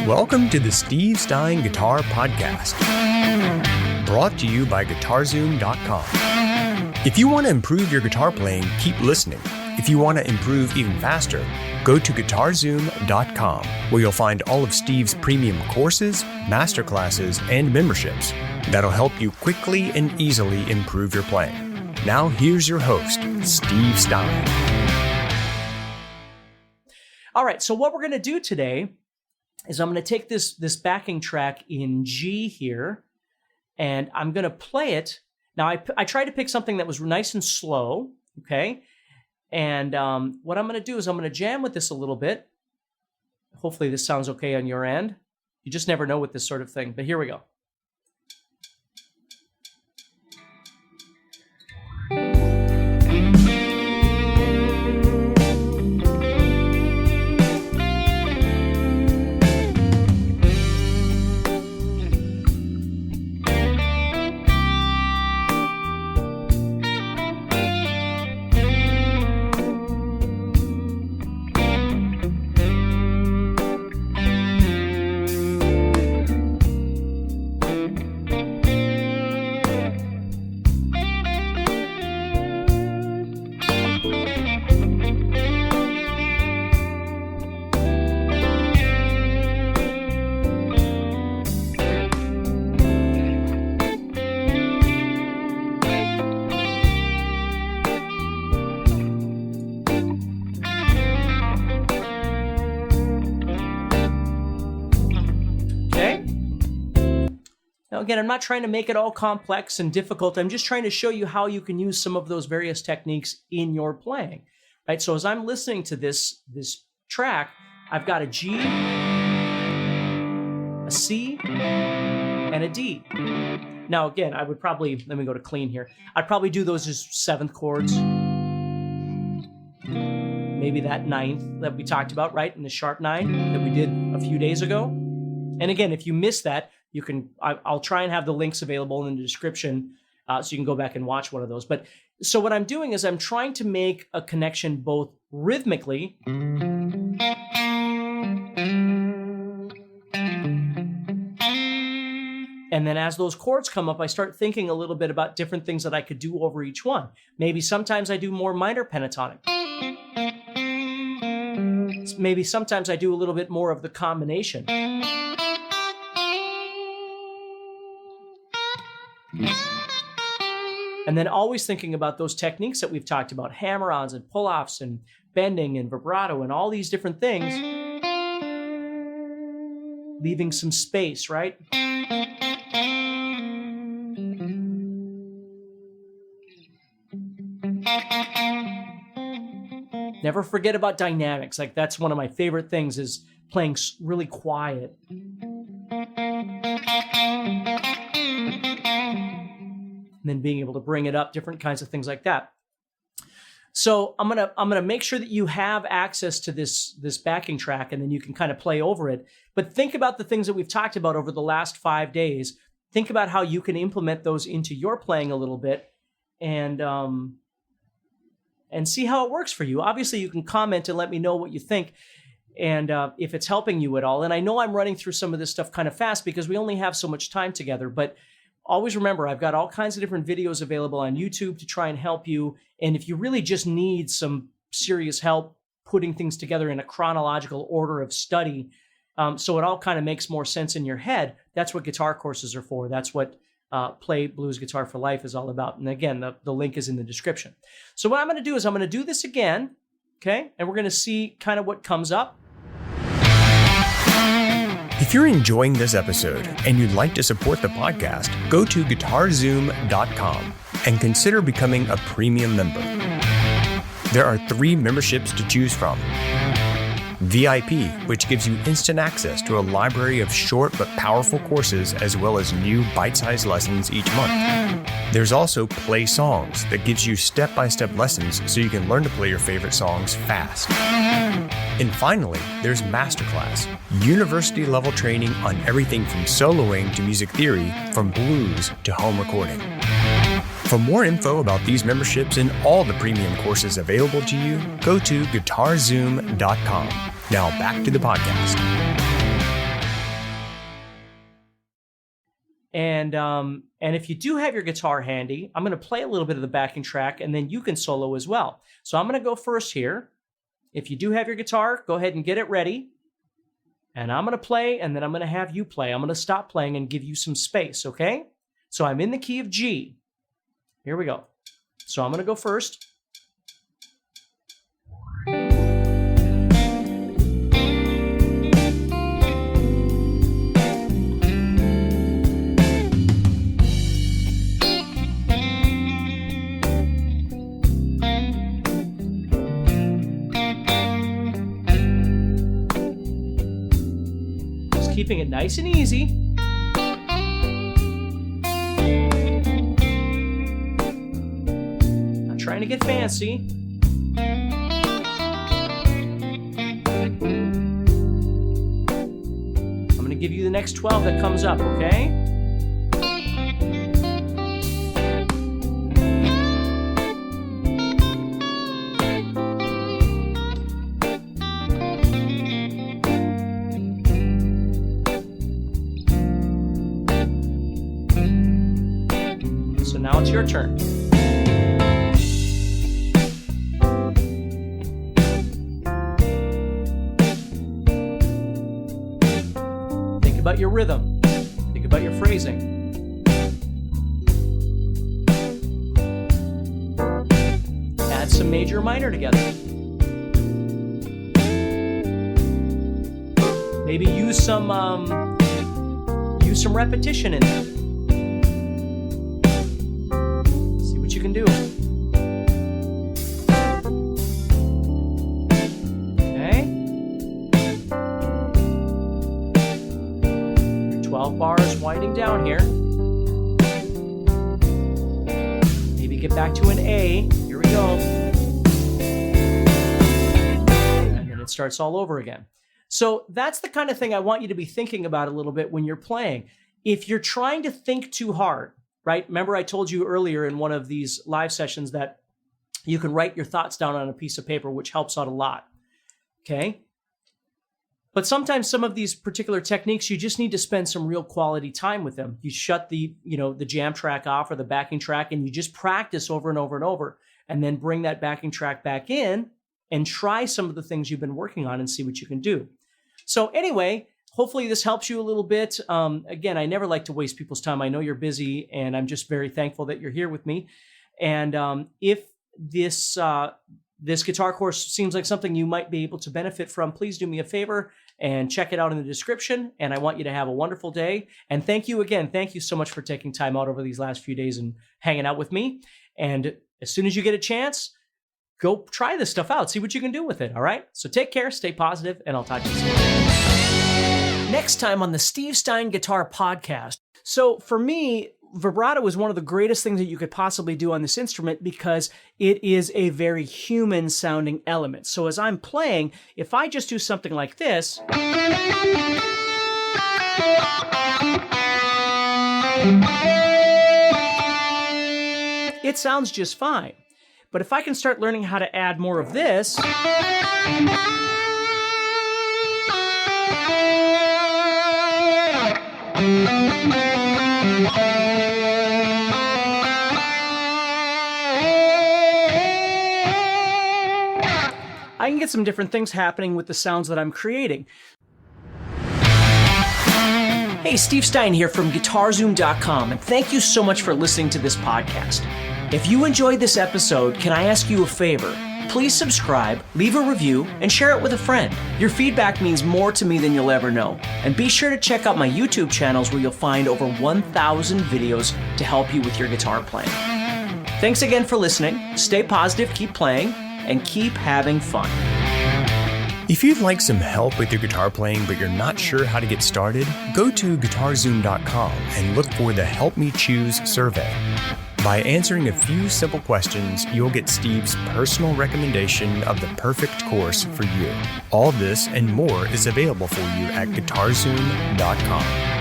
Welcome to the Steve Stine Guitar Podcast, brought to you by GuitarZoom.com. If you want to improve your guitar playing, keep listening. If you want to improve even faster, go to GuitarZoom.com, where you'll find all of Steve's premium courses, masterclasses, and memberships that'll help you quickly and easily improve your playing. Now here's your host, Steve Stine. All right, so what we're going to do today is I'm going to take this backing track in G here, and I'm going to play it. Now, I tried to pick something that was nice and slow, okay? And what I'm going to do is I'm going to jam with this a little bit. Hopefully this sounds okay on your end. You just never know with this sort of thing, but here we go. Now, again, I'm not trying to make it all complex and difficult. I'm just trying to show you how you can use some of those various techniques in your playing, right? So as I'm listening to this track, I've got a G, a C, and a D. Now, again, I would probably, let me go to clean here. I'd probably do those as seventh chords. Maybe that ninth that we talked about, right? In the sharp nine that we did a few days ago. And again, if you missed that, you can. I'll try and have the links available in the description so you can go back and watch one of those. But so what I'm doing is I'm trying to make a connection both rhythmically and then as those chords come up, I start thinking a little bit about different things that I could do over each one. Maybe sometimes I do more minor pentatonic. Maybe sometimes I do a little bit more of the combination. And then always thinking about those techniques that we've talked about, hammer-ons and pull-offs and bending and vibrato and all these different things. Leaving some space, right? Never forget about dynamics. Like that's one of my favorite things is playing really quiet. And then being able to bring it up, different kinds of things like that. So I'm gonna make sure that you have access to this backing track, and then you can kind of play over it. But think about the things that we've talked about over the last 5 days. Think about how you can implement those into your playing a little bit, and see how it works for you. Obviously, you can comment and let me know what you think, and if it's helping you at all. And I know I'm running through some of this stuff kind of fast because we only have so much time together, but always remember, I've got all kinds of different videos available on YouTube to try and help you. And if you really just need some serious help putting things together in a chronological order of study, so it all kind of makes more sense in your head, that's what guitar courses are for. That's what Play Blues Guitar for Life is all about. And again, the link is in the description. So what I'm going to do is I'm going to do this again, okay? And we're going to see kind of what comes up. If you're enjoying this episode and you'd like to support the podcast, go to GuitarZoom.com and consider becoming a premium member. There are 3 memberships to choose from. VIP, which gives you instant access to a library of short but powerful courses as well as new bite-sized lessons each month. There's also Play Songs that gives you step-by-step lessons so you can learn to play your favorite songs fast. And finally, there's Masterclass, university-level training on everything from soloing to music theory, from blues to home recording. For more info about these memberships and all the premium courses available to you, go to GuitarZoom.com. Now back to the podcast. And if you do have your guitar handy, I'm going to play a little bit of the backing track, and then you can solo as well. So I'm going to go first here. If you do have your guitar, go ahead and get it ready. And I'm going to play, and then I'm going to have you play. I'm going to stop playing and give you some space, okay? So I'm in the key of G. Here we go. So I'm going to go first. Keeping it nice and easy. Not trying to get fancy. I'm going to give you the next 12 that comes up, okay? Now it's your turn. Think about your rhythm. Think about your phrasing. Add some major minor together. Maybe use some repetition in there. You can do. Okay. Your 12 bars winding down here. Maybe get back to an A. Here we go. And then it starts all over again. So that's the kind of thing I want you to be thinking about a little bit when you're playing. If you're trying to think too hard, right? Remember I told you earlier in one of these live sessions that you can write your thoughts down on a piece of paper, which helps out a lot, okay? But sometimes some of these particular techniques, you just need to spend some real quality time with them. You shut the jam track off or the backing track, and you just practice over and over and over, and then bring that backing track back in and try some of the things you've been working on and see what you can do. So anyway, hopefully this helps you a little bit. Again, I never like to waste people's time. I know you're busy, and I'm just very thankful that you're here with me. And if this guitar course seems like something you might be able to benefit from, please do me a favor and check it out in the description. And I want you to have a wonderful day. And thank you again. Thank you so much for taking time out over these last few days and hanging out with me. And as soon as you get a chance, go try this stuff out. See what you can do with it. All right? So take care, stay positive, and I'll talk to you soon. Next time on the Steve Stine Guitar Podcast. So for me, vibrato is one of the greatest things that you could possibly do on this instrument because it is a very human sounding element. So as I'm playing, if I just do something like this, it sounds just fine. But if I can start learning how to add more of this, I can get some different things happening with the sounds that I'm creating. Hey, Steve Stine here from GuitarZoom.com, and thank you so much for listening to this podcast. If you enjoyed this episode, can I ask you a favor? Please subscribe, leave a review, and share it with a friend. Your feedback means more to me than you'll ever know. And be sure to check out my YouTube channels where you'll find over 1,000 videos to help you with your guitar playing. Thanks again for listening. Stay positive, keep playing, and keep having fun. If you'd like some help with your guitar playing but you're not sure how to get started, go to GuitarZoom.com and look for the Help Me Choose survey. By answering a few simple questions, you'll get Steve's personal recommendation of the perfect course for you. All this and more is available for you at GuitarZoom.com.